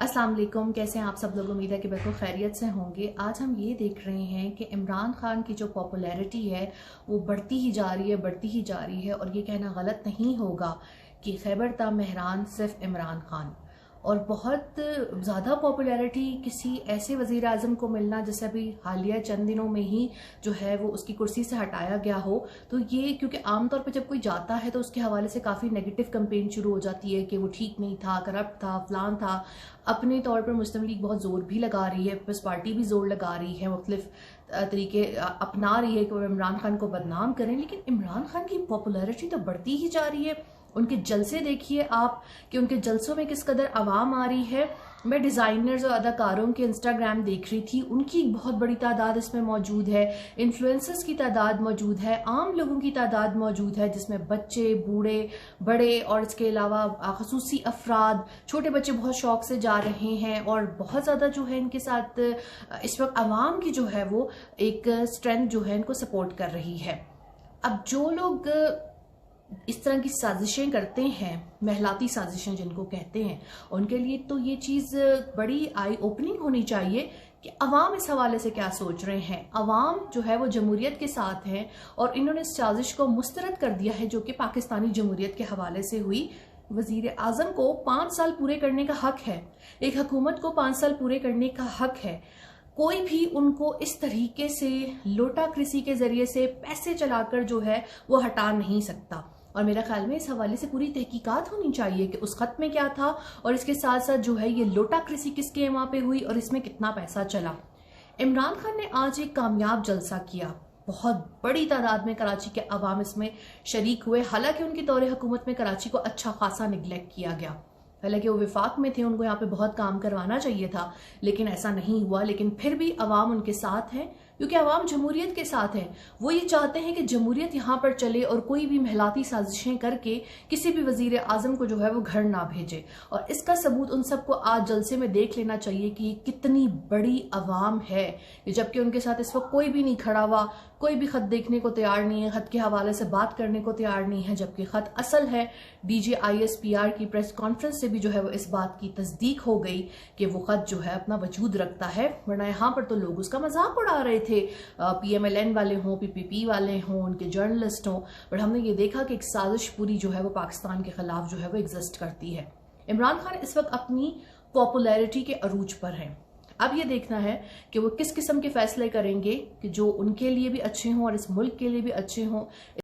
अस्सलाम वालेकुम, कैसे हैं आप सब लोग। उम्मीद है कि बिल्कुल खैरियत से होंगे। आज हम ये देख रहे हैं कि इमरान खान की जो पॉपुलैरिटी है वो बढ़ती ही जा रही है, बढ़ती ही जा रही है। और ये कहना गलत नहीं होगा कि खैबर ता मेहरान सिर्फ इमरान खान। और बहुत ज़्यादा पॉपुलैरिटी किसी ऐसे वज़ीर आज़म को मिलना जैसे अभी हालिया चंद दिनों में ही जो है वो उसकी कुर्सी से हटाया गया हो, तो ये क्योंकि आमतौर पे जब कोई जाता है तो उसके हवाले से काफ़ी नेगेटिव कैंपेन शुरू हो जाती है कि वो ठीक नहीं था, करप्ट था, फलान था। अपने तौर पर मुस्लिम लीग बहुत ज़ोर भी लगा रही है, पीपल्स पार्टी भी ज़ोर लगा रही है, मुख्तलिफ तरीके अपना रही है कि वो इमरान खान को बदनाम करें। लेकिन इमरान खान की पॉपुलैरिटी तो बढ़ती ही जा रही है। उनके जलसे देखिए आप कि उनके जलसों में किस कदर आवाम आ रही है। मैं डिज़ाइनर्स और अदाकारों के इंस्टाग्राम देख रही थी, उनकी बहुत बड़ी तादाद इसमें मौजूद है, इन्फ्लुएंसर्स की तादाद मौजूद है, आम लोगों की तादाद मौजूद है, जिसमें बच्चे, बूढ़े, बड़े और इसके अलावा खसूसी अफराद, छोटे बच्चे बहुत शौक से जा रहे हैं। और बहुत ज़्यादा जो है इनके साथ इस वक्त आवाम की जो है वो एक स्ट्रेंथ जो है इनको सपोर्ट कर रही है। अब जो लोग इस तरह की साजिशें करते हैं, महलाती साजिशें जिनको कहते हैं, उनके लिए तो ये चीज़ बड़ी आई ओपनिंग होनी चाहिए कि अवाम इस हवाले से क्या सोच रहे हैं। अवाम जो है वो जमहूरियत के साथ है और इन्होंने इस साजिश को मुस्तरद कर दिया है जो कि पाकिस्तानी जमहूरियत के हवाले से हुई। वज़ीर आज़म को 5 साल पूरे करने का हक है, एक हुकूमत को 5 साल पूरे करने का हक है। कोई भी उनको इस तरीके से लोटाक्रेसी के जरिए से पैसे चलाकर जो है वो हटा नहीं सकता। और मेरा ख्याल में इस हवाले से पूरी तहकीकात होनी चाहिए कि उस खत में क्या था और इसके साथ साथ जो है ये लोटाक्रेसी किसके वहाँ पे हुई और इसमें कितना पैसा चला। इमरान खान ने आज एक कामयाब जलसा किया, बहुत बड़ी तादाद में कराची के अवाम इसमें शरीक हुए। हालांकि उनके दौरे हुकूमत में कराची को अच्छा खासा निगलेक्ट किया गया, हालांकि वो विफाक में थे, उनको यहाँ पे बहुत काम करवाना चाहिए था, लेकिन ऐसा नहीं हुआ। लेकिन फिर भी अवाम उनके साथ है क्योंकि अवाम जमहूरियत के साथ है। वो ये चाहते हैं कि जमहूरियत यहाँ पर चले और कोई भी महलाती साजिशें करके किसी भी वजीर आजम को जो है वो घर ना भेजे। और इसका सबूत उन सबको आज जलसे में देख लेना चाहिए कि कितनी बड़ी अवाम है, जबकि उनके साथ इस वक्त कोई भी नहीं खड़ा हुआ, कोई भी खत देखने को तैयार नहीं है, खत के हवाले से बात करने को तैयार नहीं है। जबकि खत असल है, DGISPR की प्रेस कॉन्फ्रेंस से भी जो है वो इस बात की तस्दीक हो गई कि वो खत जो है अपना वजूद रखता है। वरना यहाँ पर तो लोग उसका मजाक उड़ा रहे थे, PMLN वाले हों, PPP वाले हों, उनके जर्नलिस्ट हों। बट हमने ये देखा कि एक साजिश पूरी जो है वो पाकिस्तान के खिलाफ जो है वो एग्जिस्ट करती है। इमरान खान इस वक्त अपनी पॉपुलैरिटी के अरूज पर हैं। अब ये देखना है कि वो किस किस्म के फैसले करेंगे कि जो उनके लिए भी अच्छे हों और इस मुल्क के लिए भी अच्छे हों।